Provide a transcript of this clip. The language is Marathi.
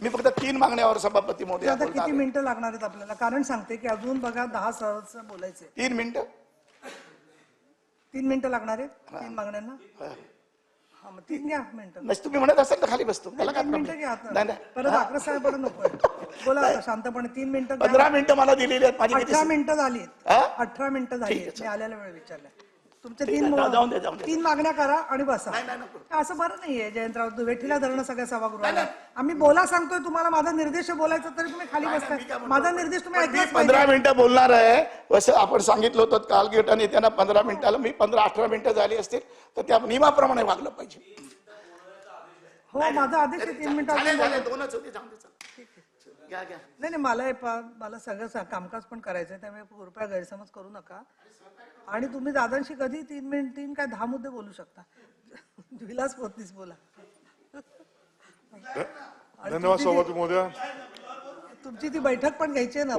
मी फक्त 3 मागण्यावर सभापती महोदय आता बोलणार किती आहे. मिनिटं लागणार आहेत आपल्याला? कारण सांगते की अजून बघा 10 सदस्य बोलायचे. 3 मिनिटं 3 मिनिटं लागणार आहेत 3 मागण्यांना. हा मग 3 घ्या मिनिटं. नस तुम्ही म्हणत असाल तर खाली बसतो त्याला काय 3 मिनिटं प्रॉब्लेम घ्या आता. नाही नाही परत अकरा साहेबांना नको. बोला आता शांतपणे 3 मिनिटं घ्या. 15 मिनिटं मला दिलेली आहेत माझी किती 18 मिनिटं झाली. हा? 18 मिनिटं झाली. ठीक आहे, मी आलेला वेळ विचारला. तुमचे ठीक आहे, जाऊन दे, जाऊन दे. 3 मागण्या करा आणि बसा. नाही, नाही, नको. असं बरं नाहीये जयंतराव, वेठीला धरणं सगळ्या सभागृहाला. नाही, आम्ही बोला सांगतोय तुम्हाला, माझा निर्देश बोलायचं तरी तुम्ही खाली मी काय बसताय. म्हणतो? माझा निर्देश तुम्ही पण मी ऐकलाच 15 पाहिजे. मिनिटं बोलणार आहे असं आपण सांगितलं होतं काल गट नेत्यांना 15 मिनिटाला मी 15-18 मिनिटं झाली असतील तर त्या नियमाप्रमाणे वागलं पाहिजे. हो माझा आदेश आहे 3 मिनिटं. झाले, झाले, दोनच होते जाऊन दे, चला. घ्या घ्या नाही नाही, मला सगळं कामकाज पण करायचंय, त्यामुळे कृपया गैरसमज करू नका. आणि तुम्ही दादांशी कधी 3 काय 10 मुद्दे बोलू शकता. विलास पोतनीस बोला. धन्यवाद सभापती महोदय. तुमची ती बैठक पण घ्यायची आहे ना.